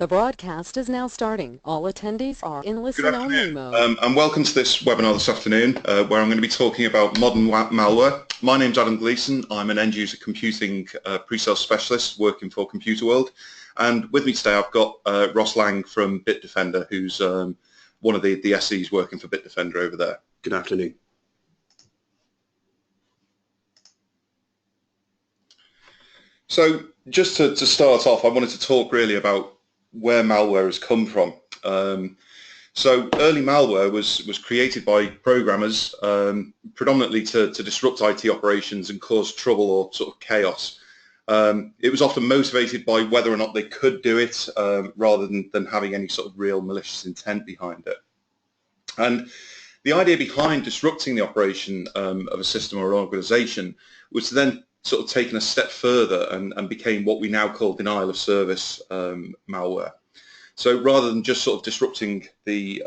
The broadcast is now starting. All attendees are in listen-only mode. And welcome to this webinar this afternoon where I'm going to be talking about modern malware. My name's Adam Gleeson. I'm an end-user computing pre-sale specialist working for Computer World. And with me today I've got Ross Lang from Bitdefender, who's one of the SEs working for Bitdefender over there. Good afternoon. So just to start off, I wanted to talk really about where malware has come from. So early malware was created by programmers predominantly to disrupt IT operations and cause trouble or sort of chaos. It was often motivated by whether or not they could do it rather than having any sort of real malicious intent behind it. And the idea behind disrupting the operation of a system or an organization was to then sort of taken a step further and became what we now call denial of service malware. So rather than just sort of disrupting the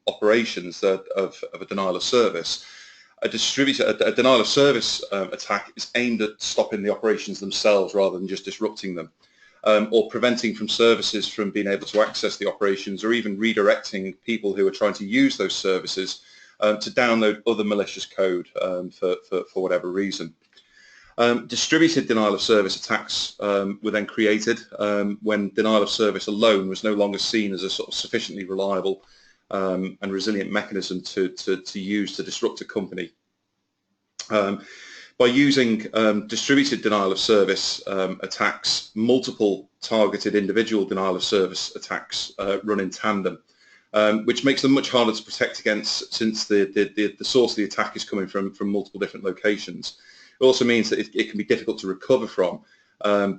operations of a denial of service, a denial of service attack is aimed at stopping the operations themselves rather than just disrupting them, or preventing from services from being able to access the operations, or even redirecting people who are trying to use those services to download other malicious code for whatever reason. Distributed denial of service attacks were then created when denial of service alone was no longer seen as a sort of sufficiently reliable and resilient mechanism to use to disrupt a company. By using distributed denial of service attacks, multiple targeted individual denial of service attacks run in tandem, which makes them much harder to protect against, since the source of the attack is coming from multiple different locations. It also means that it can be difficult to recover from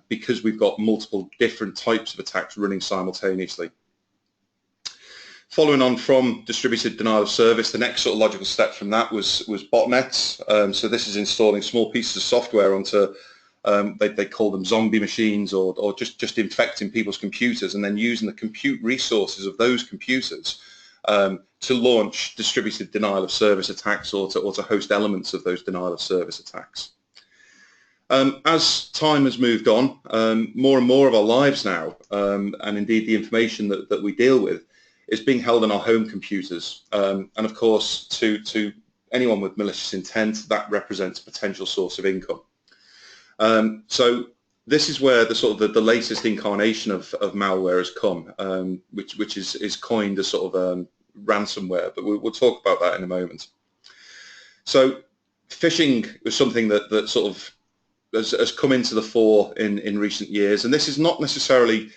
because we've got multiple different types of attacks running simultaneously. Following on from distributed denial of service, the next sort of logical step from that was botnets. So this is installing small pieces of software onto, they call them zombie machines, or just infecting people's computers and then using the compute resources of those computers to launch distributed denial of service attacks or to host elements of those denial of service attacks. As time has moved on, more and more of our lives now, and indeed the information that we deal with, is being held on our home computers. And of course, to anyone with malicious intent, that represents a potential source of income. So this is where the latest incarnation of malware has come, which is coined as sort of ransomware, but we'll talk about that in a moment. So phishing is something that sort of has come into the fore in recent years, and this is not necessarily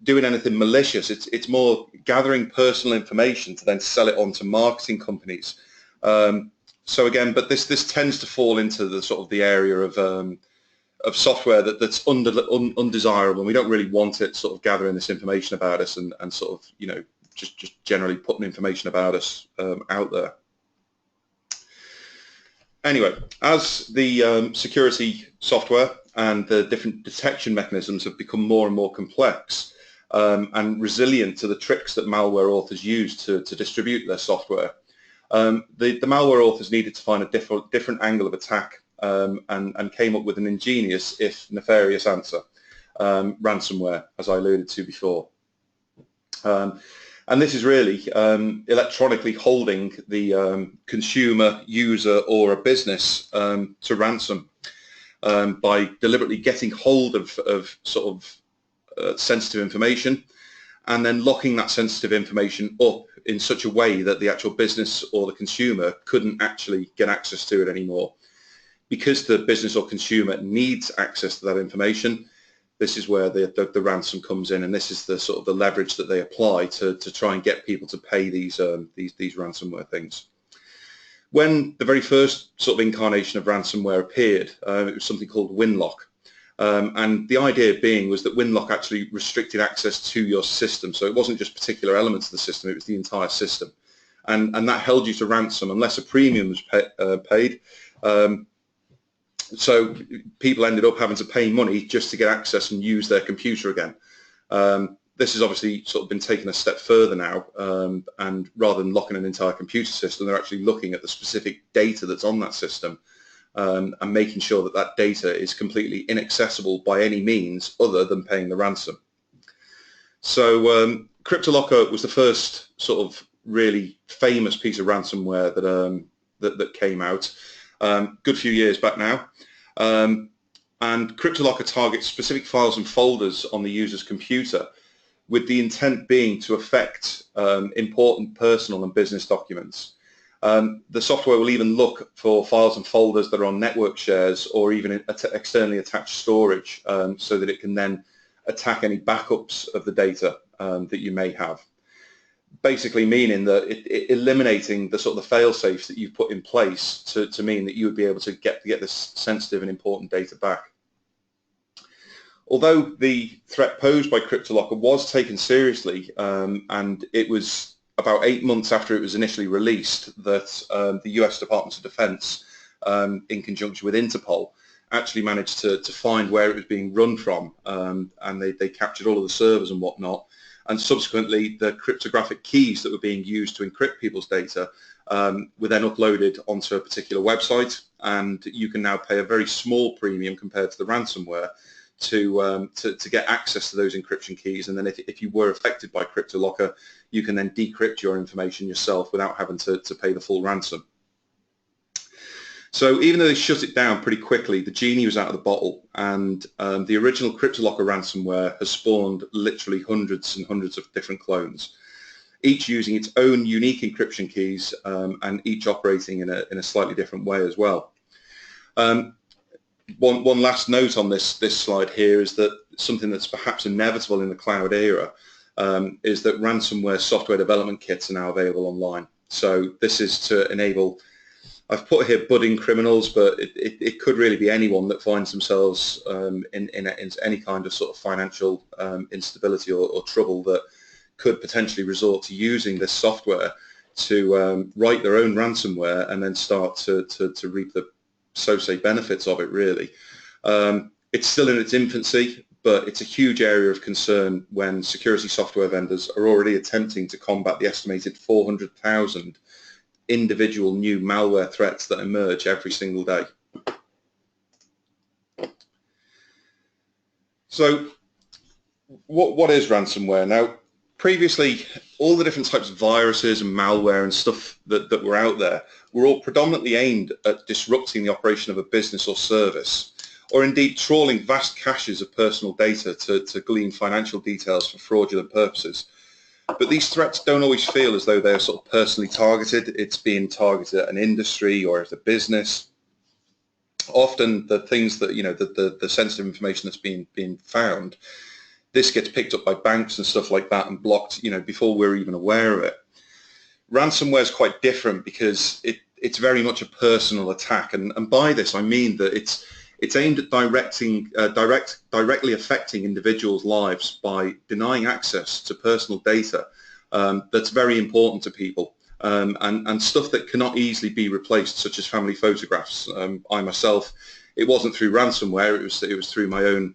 doing anything malicious. It's more gathering personal information to then sell it on to marketing companies. So again, but this tends to fall into the sort of the area of software that's undesirable, and we don't really want it sort of gathering this information about us and sort of, you know, just generally putting information about us out there. Anyway, as the security software and the different detection mechanisms have become more and more complex and resilient to the tricks that malware authors use to distribute their software, the malware authors needed to find a different angle of attack and came up with an ingenious, if nefarious, answer: ransomware, as I alluded to before. And this is really electronically holding the consumer, user, or a business to ransom by deliberately getting hold of sort of sensitive information and then locking that sensitive information up in such a way that the actual business or the consumer couldn't actually get access to it anymore. Because the business or consumer needs access to that information, this is where the ransom comes in, and this is the sort of the leverage that they apply to try and get people to pay these ransomware things. When the very first sort of incarnation of ransomware appeared, it was something called Winlock, and the idea being was that Winlock actually restricted access to your system, so it wasn't just particular elements of the system; it was the entire system, and that held you to ransom unless a premium was paid. So people ended up having to pay money just to get access and use their computer again. This has obviously sort of been taken a step further now, and rather than locking an entire computer system, they're actually looking at the specific data that's on that system and making sure that that data is completely inaccessible by any means other than paying the ransom. So CryptoLocker was the first sort of really famous piece of ransomware that came out. Good few years back now. And CryptoLocker targets specific files and folders on the user's computer, with the intent being to affect important personal and business documents. The software will even look for files and folders that are on network shares or even externally attached storage, so that it can then attack any backups of the data that you may have. Basically meaning that eliminating the sort of the fail-safes that you've put in place to mean that you would be able to get this sensitive and important data back. Although the threat posed by CryptoLocker was taken seriously, and it was about 8 months after it was initially released that the US Department of Defense, in conjunction with Interpol, actually managed to find where it was being run from, and they captured all of the servers and whatnot. And subsequently, the cryptographic keys that were being used to encrypt people's data were then uploaded onto a particular website, and you can now pay a very small premium compared to the ransomware to get access to those encryption keys. And then if you were affected by CryptoLocker, you can then decrypt your information yourself without having to pay the full ransom. So even though they shut it down pretty quickly, the genie was out of the bottle, and the original CryptoLocker ransomware has spawned literally hundreds and hundreds of different clones, each using its own unique encryption keys, and each operating in a slightly different way as well. One last note on this slide here is that something that's perhaps inevitable in the cloud era is that ransomware software development kits are now available online. So this is to enable, I've put here budding criminals, but it could really be anyone that finds themselves in any kind of sort of financial instability or trouble that could potentially resort to using this software to write their own ransomware and then start to reap the so-say benefits of it, really. It's still in its infancy, but it's a huge area of concern when security software vendors are already attempting to combat the estimated 400,000 individual new malware threats that emerge every single day. So what is ransomware? Now, previously, all the different types of viruses and malware and stuff that were out there were all predominantly aimed at disrupting the operation of a business or service, or indeed trawling vast caches of personal data to glean financial details for fraudulent purposes. But these threats don't always feel as though they're sort of personally targeted. It's being targeted at an industry or at a business. Often the things that, you know, the sensitive information that's being found, this gets picked up by banks and stuff like that and blocked, you know, before we're even aware of it. Ransomware is quite different because it's very much a personal attack, and by this I mean that it's aimed at directly affecting individuals' lives by denying access to personal data that's very important to people, and stuff that cannot easily be replaced, such as family photographs. I myself, it wasn't through ransomware, it was through my own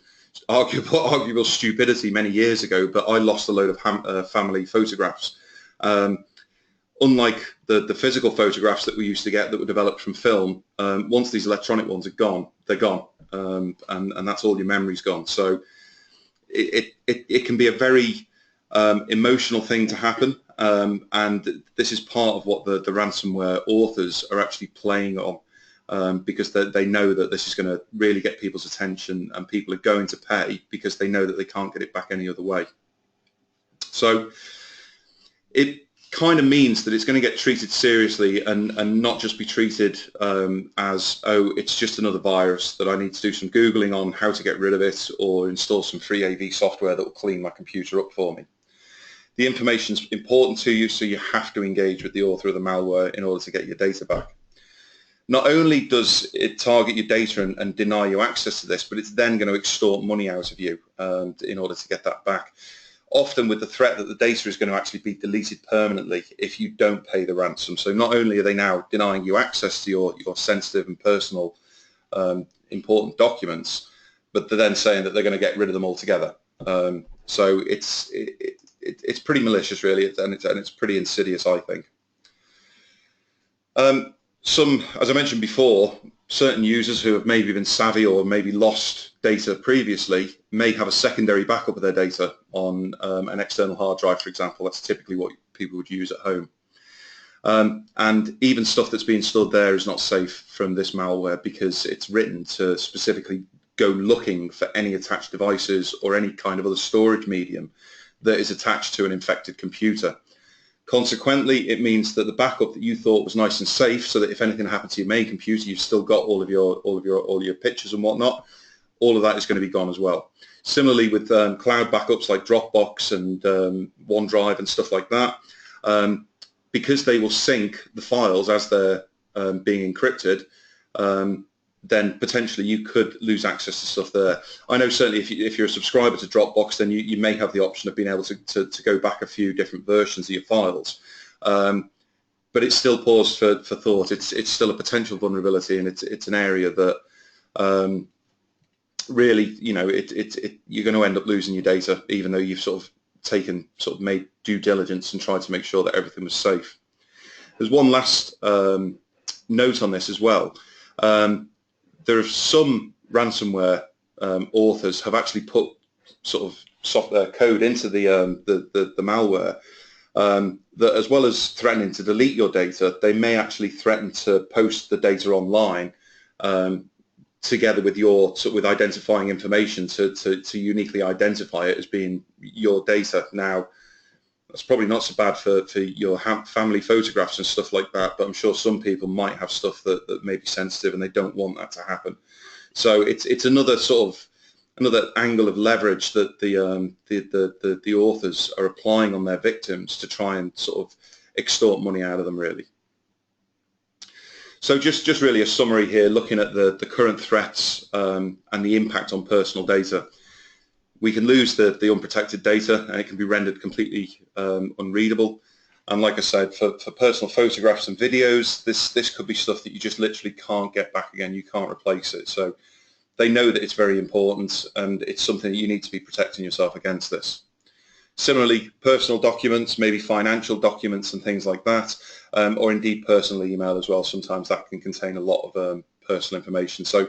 arguable stupidity many years ago, but I lost a load of family photographs. Unlike the physical photographs that we used to get that were developed from film, once these electronic ones are gone, they're gone, and that's all your memory's gone. So it can be a very emotional thing to happen, and this is part of what the ransomware authors are actually playing on, because they know that this is going to really get people's attention, and people are going to pay because they know that they can't get it back any other way. So it kind of means that it's going to get treated seriously and not just be treated as, oh, it's just another virus that I need to do some Googling on how to get rid of it, or install some free AV software that will clean my computer up for me. The information's important to you, so you have to engage with the author of the malware in order to get your data back. Not only does it target your data and deny you access to this, but it's then going to extort money out of you in order to get that back. Often with the threat that the data is going to actually be deleted permanently if you don't pay the ransom. So not only are they now denying you access to your sensitive and personal important documents, but they're then saying that they're going to get rid of them altogether. So it's pretty malicious, really, and it's pretty insidious, I think. As I mentioned before, certain users who have maybe been savvy or maybe lost data previously may have a secondary backup of their data on an external hard drive, for example. That's typically what people would use at home. And even stuff that's being stored there is not safe from this malware because it's written to specifically go looking for any attached devices or any kind of other storage medium that is attached to an infected computer. Consequently, it means that the backup that you thought was nice and safe, so that if anything happened to your main computer, you've still got all your pictures and whatnot. All of that is going to be gone as well. Similarly, with cloud backups like Dropbox and OneDrive and stuff like that, because they will sync the files as they're being encrypted, then potentially you could lose access to stuff there. I know certainly if you're a subscriber to Dropbox, then you may have the option of being able to go back a few different versions of your files. But it's still paused for thought. It's still a potential vulnerability, and it's an area that really, you know, you're going to end up losing your data, even though you've sort of made due diligence and tried to make sure that everything was safe. There's one last note on this as well. There are some ransomware authors have actually put sort of software code into the malware that, as well as threatening to delete your data, they may actually threaten to post the data online together with with identifying information to uniquely identify it as being your data. Now, that's probably not so bad for your family photographs and stuff like that, but I'm sure some people might have stuff that may be sensitive and they don't want that to happen. So it's another another angle of leverage that the authors are applying on their victims to try and sort of extort money out of them, really. So just really a summary here, looking at the current threats and the impact on personal data. We can lose the unprotected data, and it can be rendered completely unreadable. And like I said, for personal photographs and videos, this could be stuff that you just literally can't get back again. You can't replace it. So they know that it's very important, and it's something that you need to be protecting yourself against this. Similarly, personal documents, maybe financial documents and things like that, or indeed personal email as well. Sometimes that can contain a lot of personal information. So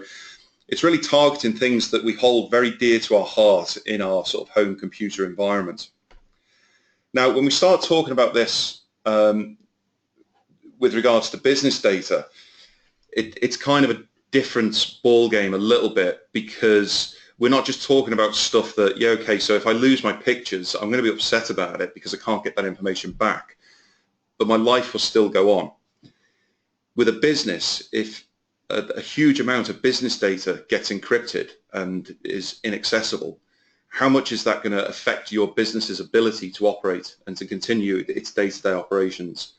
it's really targeting things that we hold very dear to our heart in our sort of home computer environment. Now, when we start talking about this with regards to business data, it's kind of a different ball game a little bit, because we're not just talking about stuff that, yeah, okay, so if I lose my pictures, I'm going to be upset about it because I can't get that information back, but my life will still go on. With a business, if a huge amount of business data gets encrypted and is inaccessible, how much is that going to affect your business's ability to operate and to continue its day-to-day operations?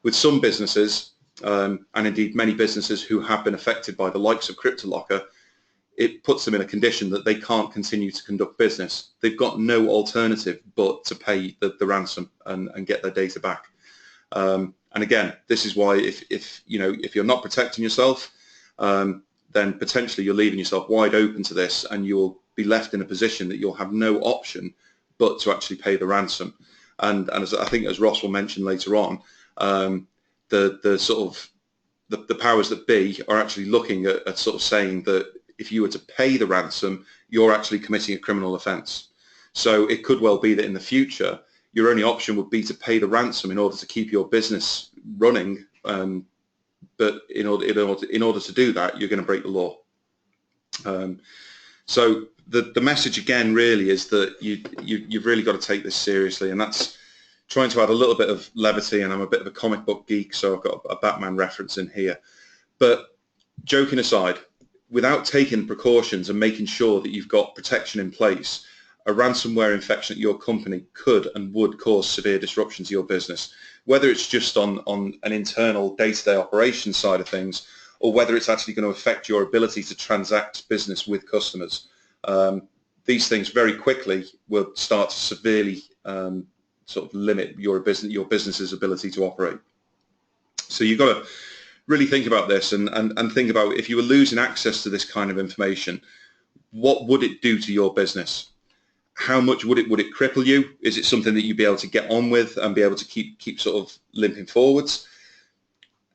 With some businesses, and indeed many businesses who have been affected by the likes of CryptoLocker, it puts them in a condition that they can't continue to conduct business. They've got no alternative but to pay the ransom and get their data back. And again, this is why if you're not protecting yourself, then potentially you're leaving yourself wide open to this, and you'll be left in a position that you'll have no option but to actually pay the ransom. And as I think, as Ross will mention later on, the powers that be are actually looking at sort of saying that if you were to pay the ransom, you're actually committing a criminal offence. So it could well be that in the future, your only option would be to pay the ransom in order to keep your business running. But in order to do that, you're going to break the law. So the message again really is that you've really got to take this seriously, and that's trying to add a little bit of levity. And I'm a bit of a comic book geek, so I've got a Batman reference in here. But joking aside, without taking precautions and making sure that you've got protection in place, a ransomware infection at your company could and would cause severe disruption to your business, whether it's just on an internal day-to-day operations side of things, or whether it's actually going to affect your ability to transact business with customers. These things very quickly will start to severely sort of limit your business's ability to operate. So you've got to really think about this and think about, if you were losing access to this kind of information, what would it do to your business? How much would it cripple you? Is it something that you'd be able to get on with and be able to keep sort of limping forwards?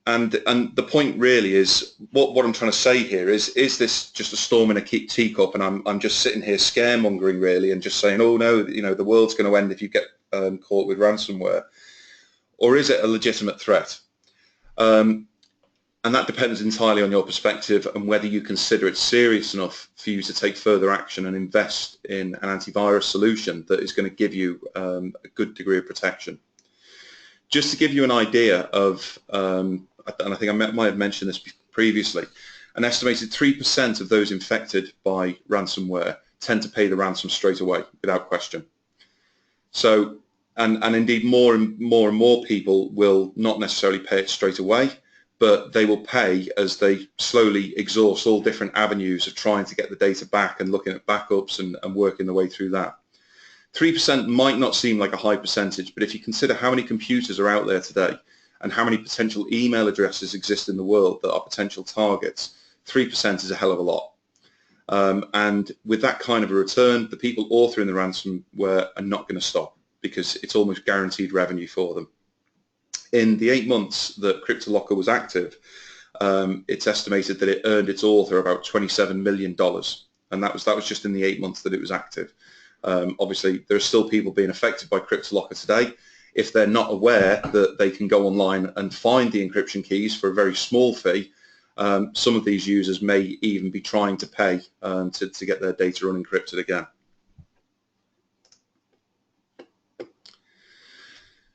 And the point really is, what I'm trying to say here is this just a storm in a teacup, and I'm just sitting here scaremongering really, and just saying, oh no, you know, the world's going to end if you get caught with ransomware, or is it a legitimate threat? And that depends entirely on your perspective and whether you consider it serious enough for you to take further action and invest in an antivirus solution that is going to give you a good degree of protection. Just to give you an idea of, and I think I might have mentioned this previously, an estimated 3% of those infected by ransomware tend to pay the ransom straight away without question. So, and indeed more and more people will not necessarily pay it straight away, but they will pay as they slowly exhaust all different avenues of trying to get the data back and looking at backups and working their way through that. 3% might not seem like a high percentage, but if you consider how many computers are out there today and how many potential email addresses exist in the world that are potential targets, 3% is a hell of a lot. And with that kind of a return, the people authoring the ransomware are not going to stop because it's almost guaranteed revenue for them. In the 8 months that CryptoLocker was active, it's estimated that it earned its author about $27 million, and that was just in the 8 months that it was active. Obviously, there are still people being affected by CryptoLocker today. If they're not aware that they can go online and find the encryption keys for a very small fee, some of these users may even be trying to pay to get their data unencrypted again.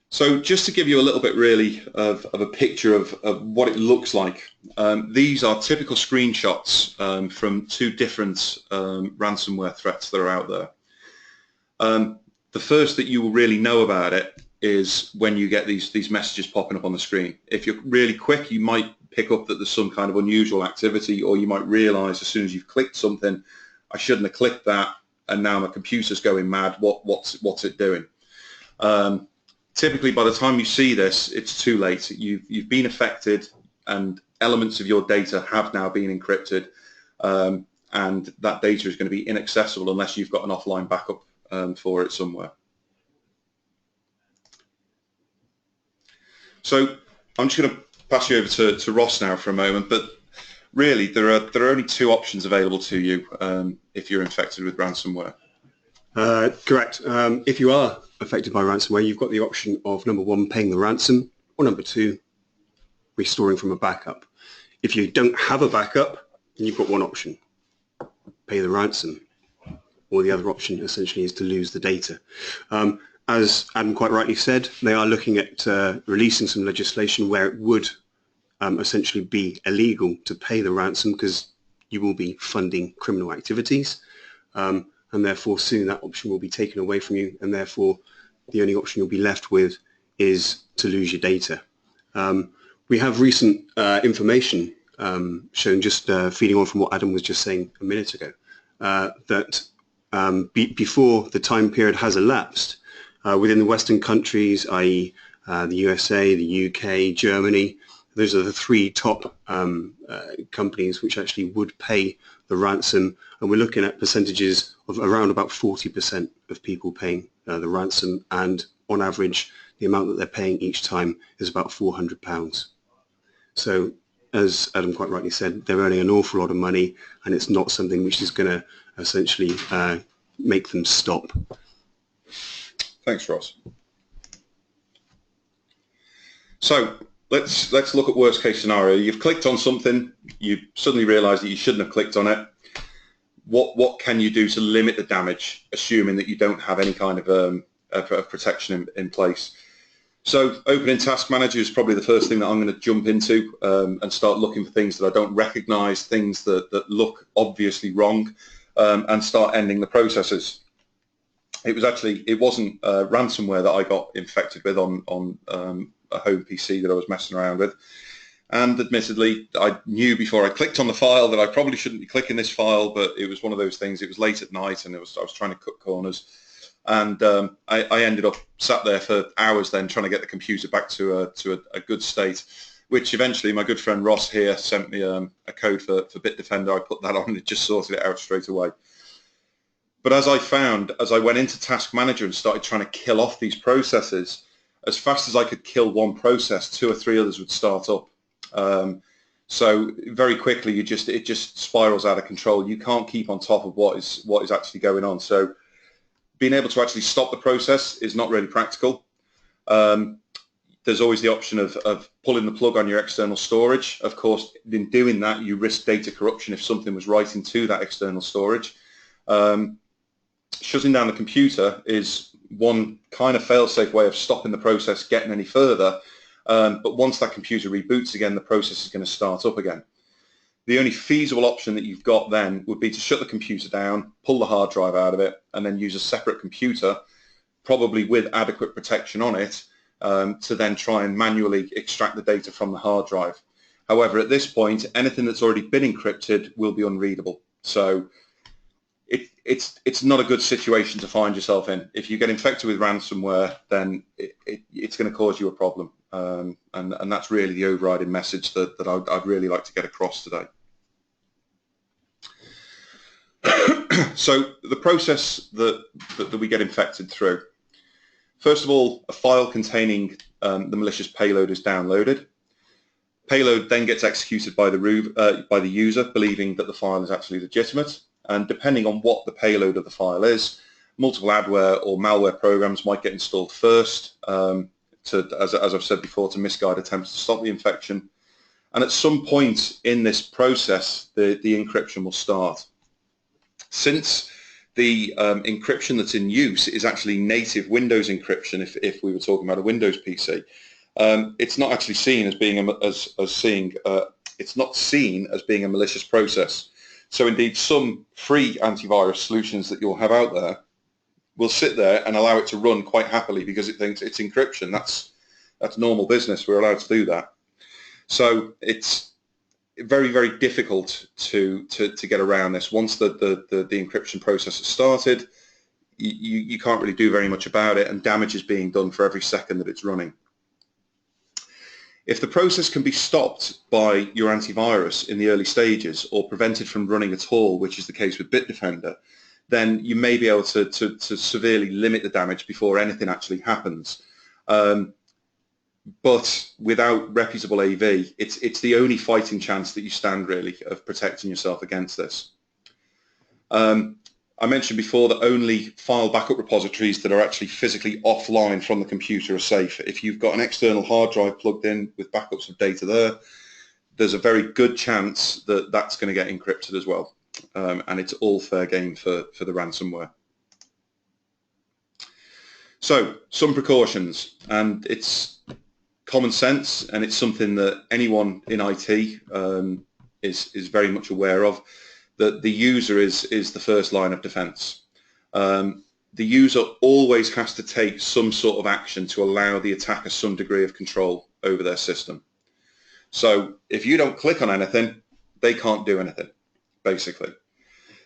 So just to give you a little bit really of a picture of what it looks like, these are typical screenshots from two different ransomware threats that are out there. The first that you will really know about it is when you get these messages popping up on the screen. If you're really quick, you might pick up that there's some kind of unusual activity, or you might realize as soon as you've clicked something, I shouldn't have clicked that, and now my computer's going mad. What's it doing? Typically, by the time you see this, it's too late. You've been affected, and elements of your data have now been encrypted, and that data is going to be inaccessible unless you've got an offline backup for it somewhere. So I'm just going to pass you over to Ross now for a moment, but really there are only two options available to you if you're infected with ransomware. Correct. If you are affected by ransomware, you've got the option of, number one, paying the ransom, or number two, restoring from a backup. If you don't have a backup, then you've got one option, pay the ransom, or the other option essentially is to lose the data. As Adam quite rightly said, they are looking at releasing some legislation where it would essentially be illegal to pay the ransom because you will be funding criminal activities. And therefore soon that option will be taken away from you, and therefore the only option you'll be left with is to lose your data. We have recent information shown, just feeding on from what Adam was just saying a minute ago, that before the time period has elapsed, within the Western countries, i.e. the USA, the UK, Germany, those are the three top companies which actually would pay the ransom, and we're looking at percentages of around about 40% of people paying the ransom, and on average the amount that they're paying each time is about £400. So as Adam quite rightly said, they're earning an awful lot of money, and it's not something which is going to essentially make them stop. Thanks, Ross. So let's look at worst case scenario. You've clicked on something, you suddenly realise that you shouldn't have clicked on it. What can you do to limit the damage, assuming that you don't have any kind of protection in place? So opening Task Manager is probably the first thing that I'm going to jump into and start looking for things that I don't recognise, things that look obviously wrong, and start ending the processes. It wasn't ransomware that I got infected with on a home PC that I was messing around with, and admittedly I knew before I clicked on the file that I probably shouldn't be clicking this file, but it was one of those things. It was late at night and I was trying to cut corners, and I ended up sat there for hours then trying to get the computer back to a good state, which eventually my good friend Ross here sent me a code for Bitdefender. I put that on and it just sorted it out straight away. But as I found, as I went into Task Manager and started trying to kill off these processes, as fast as I could kill one process, 2 or 3 others would start up. So very quickly, it just spirals out of control. You can't keep on top of what is actually going on. So being able to actually stop the process is not really practical. There's always the option of pulling the plug on your external storage. Of course, in doing that, you risk data corruption if something was writing to that external storage. Shutting down the computer is one kind of fail-safe way of stopping the process getting any further. But once that computer reboots again, the process is going to start up again. The only feasible option that you've got then would be to shut the computer down, pull the hard drive out of it, and then use a separate computer, probably with adequate protection on it, to then try and manually extract the data from the hard drive. However, at this point, anything that's already been encrypted will be unreadable. So it's not a good situation to find yourself in. If you get infected with ransomware, then it's going to cause you a problem. And that's really the overriding message that I'd really like to get across today. So the process that we get infected through. First of all, a file containing the malicious payload is downloaded. Payload then gets executed by the user, believing that the file is actually legitimate. And depending on what the payload of the file is, multiple adware or malware programs might get installed first, as I've said before, to misguide attempts to stop the infection. And at some point in this process, the encryption will start. Since the encryption that's in use is actually native Windows encryption, if we were talking about a Windows PC, it's not actually seen as being it's not seen as being a malicious process. So indeed, some free antivirus solutions that you'll have out there will sit there and allow it to run quite happily because it thinks it's encryption. That's normal business. We're allowed to do that. So it's very, very difficult to get around this. Once the encryption process has started, you can't really do very much about it, and damage is being done for every second that it's running. If the process can be stopped by your antivirus in the early stages or prevented from running at all, which is the case with Bitdefender, then you may be able to severely limit the damage before anything actually happens. But without reputable AV, it's the only fighting chance that you stand really of protecting yourself against this. I mentioned before that only file backup repositories that are actually physically offline from the computer are safe. If you've got an external hard drive plugged in with backups of data there, there's a very good chance that that's going to get encrypted as well. And it's all fair game for the ransomware. So some precautions, and it's common sense, and it's something that anyone in IT is very much aware of, that the user is the first line of defense. The user always has to take some sort of action to allow the attacker some degree of control over their system. So if you don't click on anything, they can't do anything, basically.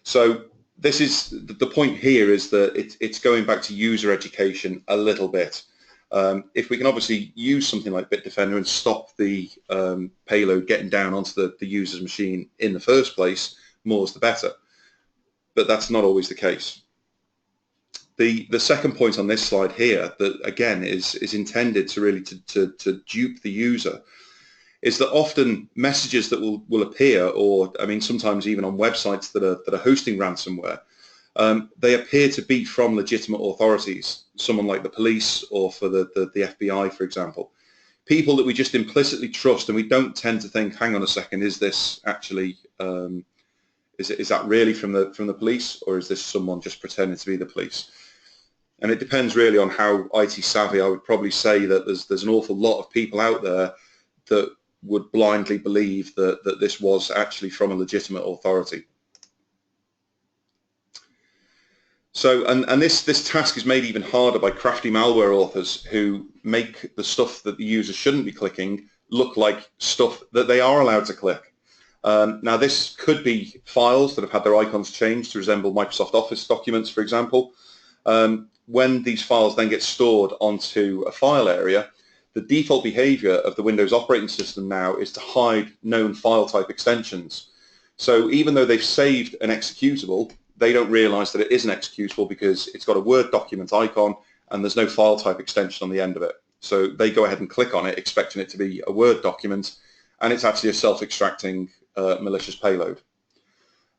So this is the point here, is that it's going back to user education a little bit. If we can obviously use something like Bitdefender and stop the payload getting down onto the user's machine in the first place, more is the better. But that's not always the case. The second point on this slide here, that again is intended to really to dupe the user, is that often messages that will appear, or I mean sometimes even on websites that are hosting ransomware, they appear to be from legitimate authorities, someone like the police or for the FBI, for example. People that we just implicitly trust, and we don't tend to think, hang on a second, is this actually is that really from the police, or is this someone just pretending to be the police? And it depends really on how IT savvy. I would probably say that there's an awful lot of people out there that would blindly believe that this was actually from a legitimate authority. So, and this task is made even harder by crafty malware authors who make the stuff that the user shouldn't be clicking look like stuff that they are allowed to click. Now, this could be files that have had their icons changed to resemble Microsoft Office documents, for example. When these files then get stored onto a file area, the default behavior of the Windows operating system now is to hide known file type extensions. So even though they've saved an executable, they don't realize that it is an executable because it's got a Word document icon and there's no file type extension on the end of it. So they go ahead and click on it expecting it to be a Word document, and it's actually a self-extracting malicious payload.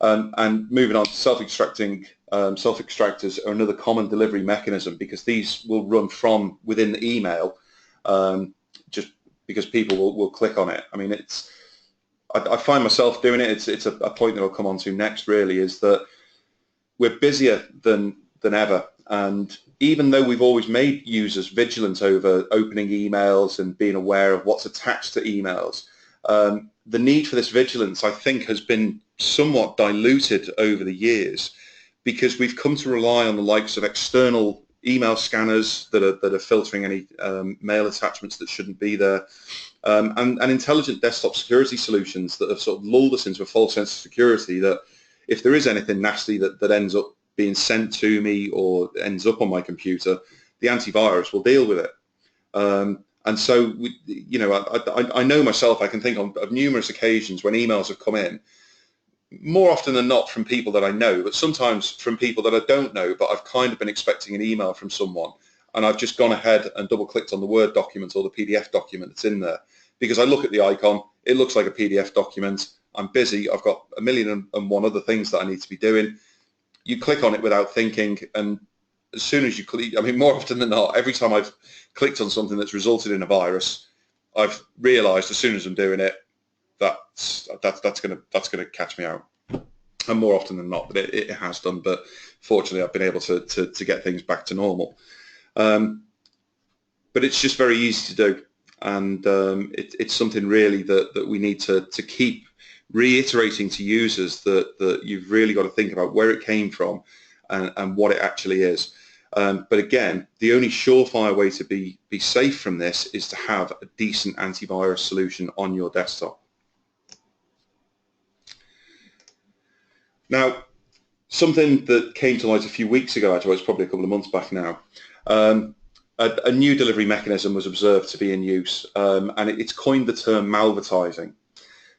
And moving on to self-extracting, self-extractors are another common delivery mechanism, because these will run from within the email, just because people will click on it. I mean, I find myself doing it. It's a point that I'll come on to next, really, is that we're busier than ever. And even though we've always made users vigilant over opening emails and being aware of what's attached to emails, the need for this vigilance, I think, has been somewhat diluted over the years, because we've come to rely on the likes of external email scanners that are filtering any mail attachments that shouldn't be there, and intelligent desktop security solutions that have sort of lulled us into a false sense of security, that if there is anything nasty that ends up being sent to me or ends up on my computer, the antivirus will deal with it. And so, I know myself, I can think of numerous occasions when emails have come in, more often than not from people that I know, but sometimes from people that I don't know, but I've kind of been expecting an email from someone, and I've just gone ahead and double-clicked on the Word document or the PDF document that's in there, because I look at the icon, it looks like a PDF document, I'm busy, I've got a million and one other things that I need to be doing. You click on it without thinking, and as soon as you click, I mean, more often than not, every time I've clicked on something that's resulted in a virus, I've realised as soon as I'm doing it, that's gonna catch me out. And more often than not, but it has done. But fortunately, I've been able to get things back to normal. But it's just very easy to do, and it's something really that we need to keep reiterating to users, that you've really got to think about where it came from and what it actually is. But again, the only surefire way to be safe from this is to have a decent antivirus solution on your desktop. Now, something that came to light a few weeks ago, actually, it's probably a couple of months back now, a new delivery mechanism was observed to be in use, and it's coined the term malvertising.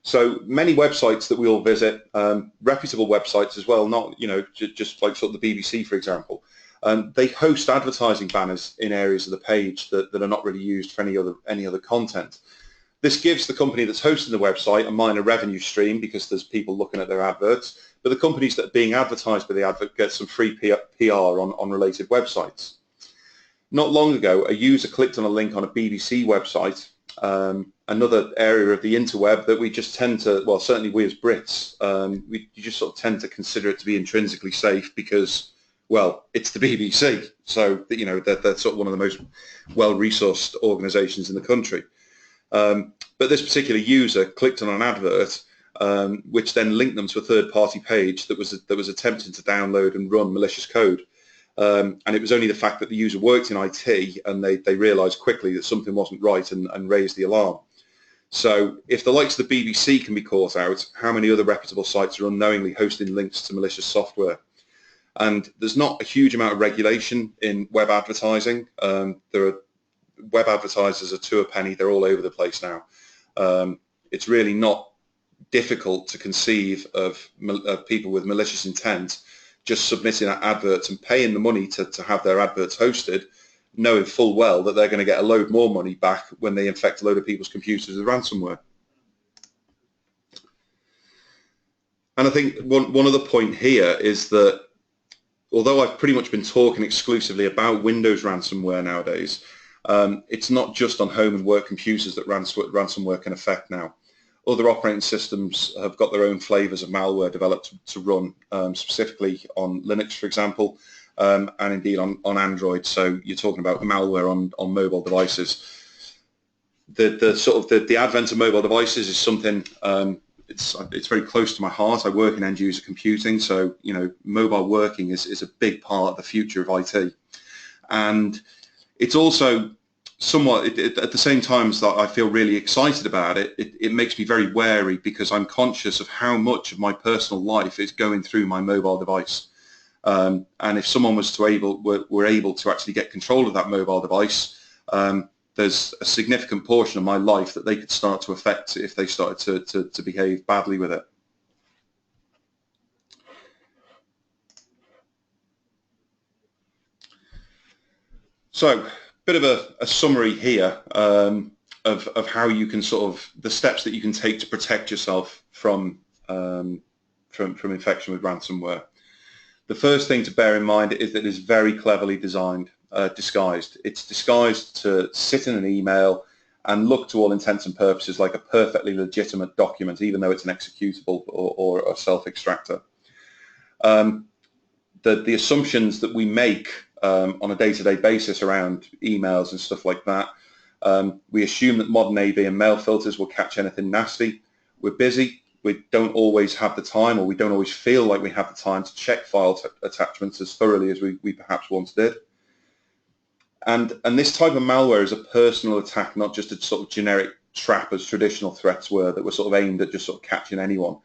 So many websites that we all visit, reputable websites as well, not just like sort of the BBC, for example, they host advertising banners in areas of the page that are not really used for any other content. This gives the company that's hosting the website a minor revenue stream, because there's people looking at their adverts, but the companies that are being advertised by the advert get some free PR on related websites. Not long ago, a user clicked on a link on a BBC website, another area of the interweb that we just tend to, well, certainly we as Brits, you just sort of tend to consider it to be intrinsically safe because, well, it's the BBC. So, they're sort of one of the most well-resourced organisations in the country. But this particular user clicked on an advert, which then linked them to a third-party page that was attempting to download and run malicious code. And it was only the fact that the user worked in IT, and they realised quickly that something wasn't right and raised the alarm. So if the likes of the BBC can be caught out, how many other reputable sites are unknowingly hosting links to malicious software? And there's not a huge amount of regulation in web advertising. There are web advertisers are to a penny. They're all over the place now. It's really not difficult to conceive of people with malicious intent just submitting adverts and paying the money to have their adverts hosted, knowing full well that they're going to get a load more money back when they infect a load of people's computers with ransomware. And I think one other point here is that although I've pretty much been talking exclusively about Windows ransomware nowadays, it's not just on home and work computers that ransomware can affect now. Other operating systems have got their own flavors of malware developed to run specifically on Linux, for example, and indeed on Android. So you're talking about malware on mobile devices. The advent of mobile devices is something it's very close to my heart. I work in end user computing, so mobile working is a big part of the future of IT, and it's also somewhat, at the same time as that I feel really excited about it, it makes me very wary, because I'm conscious of how much of my personal life is going through my mobile device. And if someone were able to actually get control of that mobile device, there's a significant portion of my life that they could start to affect if they started to behave badly with it. So, bit of a summary here. of how you can sort of, the steps that you can take to protect yourself from infection with ransomware. The first thing to bear in mind is that it's very cleverly disguised. It's disguised to sit in an email and look to all intents and purposes like a perfectly legitimate document, even though it's an executable or a self-extractor. The assumptions that we make on a day-to-day basis around emails and stuff like that, we assume that modern AV and mail filters will catch anything nasty. We're busy. We don't always have the time, or we don't always feel like we have the time to check file attachments as thoroughly as we perhaps once did. And this type of malware is a personal attack, not just a sort of generic trap as traditional threats were that were sort of aimed at just sort of catching anyone.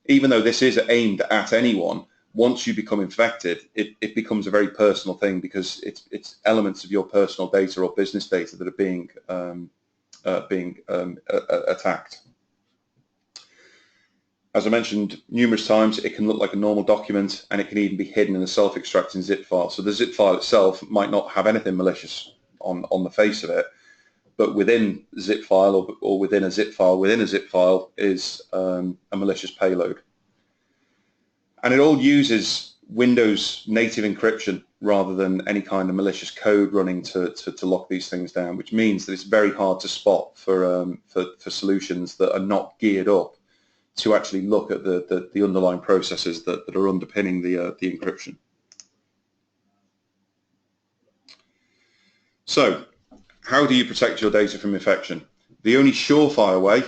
Even though this is aimed at anyone, once you become infected, it becomes a very personal thing, because it's elements of your personal data or business data that are being attacked. As I mentioned numerous times, it can look like a normal document, and it can even be hidden in a self-extracting zip file. So the zip file itself might not have anything malicious on the face of it, but within the zip file or within a zip file is a malicious payload. And it all uses Windows native encryption rather than any kind of malicious code running to lock these things down, which means that it's very hard to spot for solutions that are not geared up to actually look at the underlying processes that are underpinning the encryption. So, how do you protect your data from infection? The only surefire way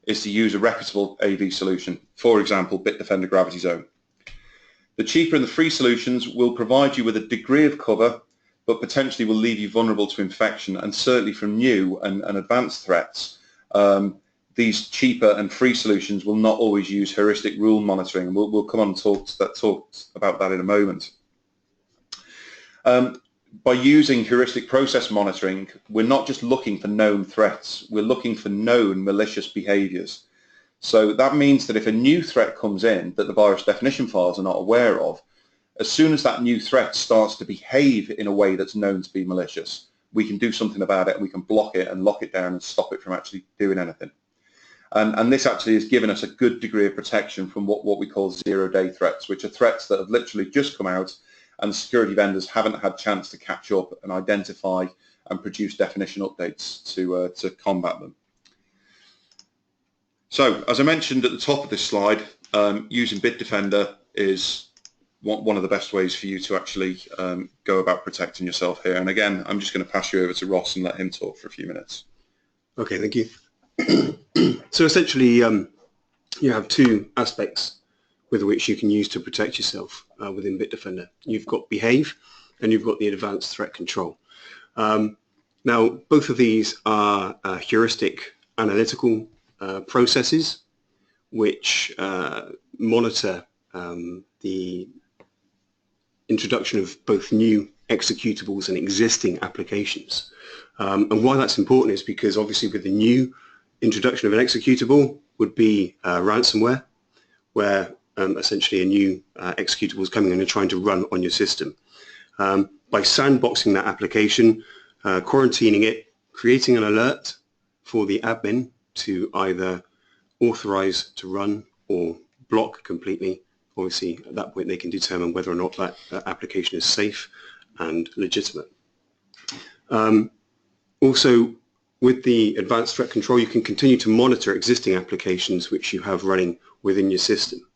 is to use a reputable AV solution, for example, Bitdefender Gravity Zone. The cheaper and the free solutions will provide you with a degree of cover, but potentially will leave you vulnerable to infection, and certainly from new and advanced threats. These cheaper and free solutions will not always use heuristic rule monitoring, and we'll come on and talk about that in a moment. By using heuristic process monitoring, we're not just looking for known threats, we're looking for known malicious behaviors. So that means that if a new threat comes in that the virus definition files are not aware of, as soon as that new threat starts to behave in a way that's known to be malicious, we can do something about it, and we can block it and lock it down and stop it from actually doing anything. And this actually has given us a good degree of protection from what we call zero-day threats, which are threats that have literally just come out and the security vendors haven't had a chance to catch up and identify and produce definition updates to combat them. So, as I mentioned at the top of this slide, using Bitdefender is one of the best ways for you to actually go about protecting yourself here. And again, I'm just going to pass you over to Ross and let him talk for a few minutes. Okay, thank you. So essentially, you have two aspects with which you can use to protect yourself within Bitdefender. You've got behave, and you've got the advanced threat control. Now, both of these are heuristic analytical processes which monitor the introduction of both new executables and existing applications. And why that's important is because obviously with the new introduction of an executable would be ransomware, where essentially a new executable is coming in and trying to run on your system. By sandboxing that application, quarantining it, creating an alert for the admin to either authorize to run or block completely. Obviously, at that point, they can determine whether or not that application is safe and legitimate. Also, with the advanced threat control, you can continue to monitor existing applications which you have running within your system.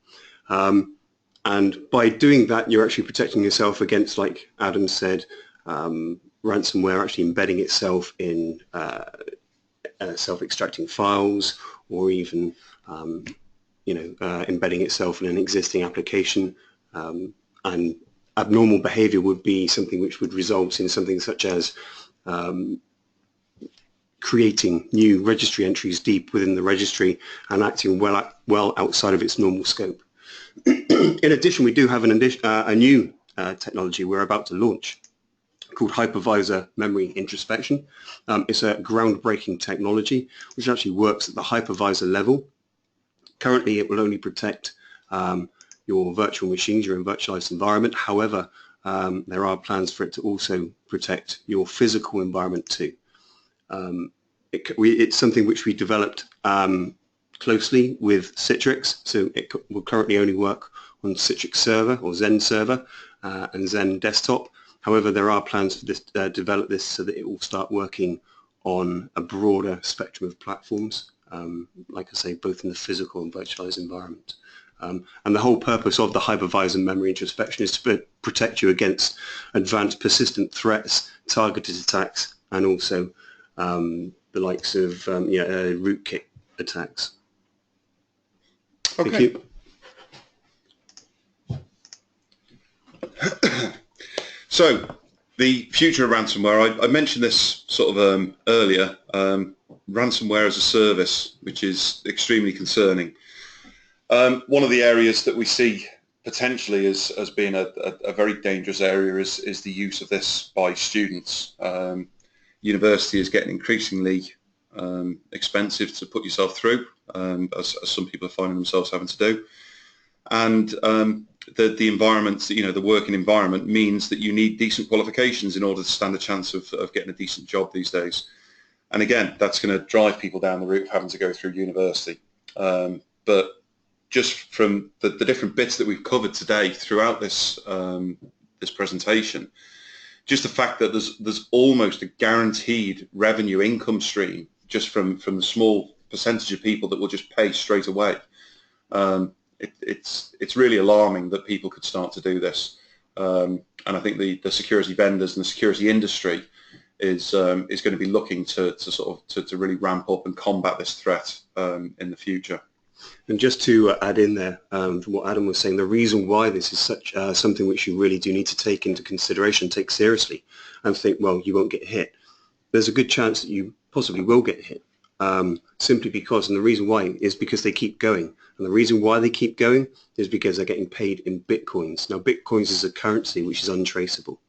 And by doing that, you're actually protecting yourself against, like Adam said, ransomware actually embedding itself in self-extracting files, or even embedding itself in an existing application. And abnormal behavior would be something which would result in something such as creating new registry entries deep within the registry and acting well outside of its normal scope. In addition, we do have a new technology we're about to launch called hypervisor memory introspection. It's a groundbreaking technology which actually works at the hypervisor level. Currently, it will only protect your virtual machines, your virtualized environment. However, there are plans for it to also protect your physical environment too. It's something which we developed closely with Citrix, so it will currently only work on Citrix Server or Zen Server and Zen Desktop. However, there are plans to develop this so that it will start working on a broader spectrum of platforms, like I say, both in the physical and virtualized environment. And the whole purpose of the hypervisor memory introspection is to protect you against advanced persistent threats, targeted attacks, and also the likes of rootkit attacks. Okay. Thank you. So, the future of ransomware, I mentioned this sort of earlier, ransomware as a service, which is extremely concerning. One of the areas that we see potentially as being a very dangerous area is the use of this by students. University is getting increasingly expensive to put yourself through, as some people are finding themselves having to do. And the environment, the working environment means that you need decent qualifications in order to stand a chance of getting a decent job these days. And again, that's going to drive people down the route of having to go through university. But just from the different bits that we've covered today throughout this this presentation, just the fact that there's almost a guaranteed revenue income stream just from the small percentage of people that will just pay straight away. It's really alarming that people could start to do this, and I think the security vendors and the security industry is going to be looking to really ramp up and combat this threat in the future. And just to add in there, from what Adam was saying, the reason why this is such something which you really do need to take into consideration, take seriously, and think, well, you won't get hit. There's a good chance that you possibly will get hit, simply because, and the reason why is because they keep going. And the reason why they keep going is because they're getting paid in Bitcoins. Now, Bitcoins is a currency which is untraceable,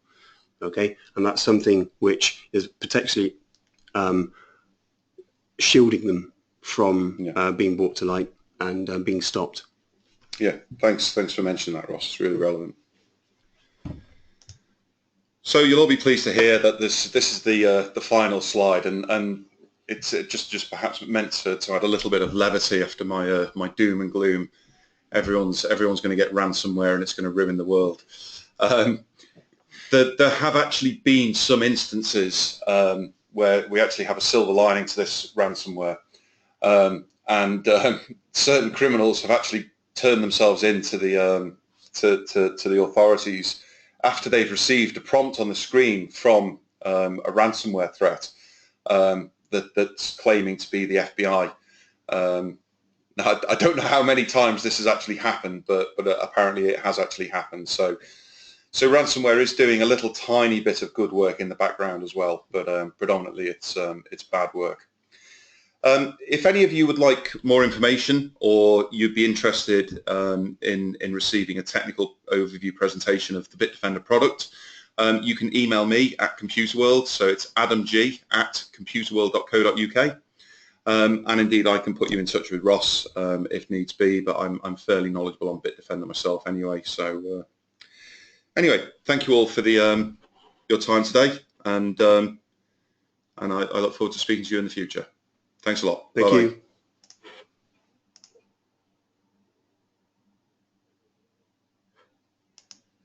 okay? And that's something which is potentially shielding them from being brought to light and being stopped. Yeah, thanks for mentioning that, Ross. It's really relevant. So you'll all be pleased to hear that this is the final slide, and it's just perhaps meant to add a little bit of levity after my doom and gloom. Everyone's going to get ransomware and it's going to ruin the world. There have actually been some instances where we actually have a silver lining to this ransomware. And certain criminals have actually turned themselves in to the authorities after they've received a prompt on the screen from a ransomware threat that's claiming to be the FBI. Now, I don't know how many times this has actually happened, but apparently it has actually happened. So ransomware is doing a little tiny bit of good work in the background as well, but predominantly it's bad work. If any of you would like more information, or you'd be interested in receiving a technical overview presentation of the Bitdefender product, you can email me at ComputerWorld, so it's adamg@computerworld.co.uk, and indeed I can put you in touch with Ross if needs be, but I'm fairly knowledgeable on Bitdefender myself anyway. So anyway, thank you all for your time today, and I look forward to speaking to you in the future. Thanks a lot. Thank you.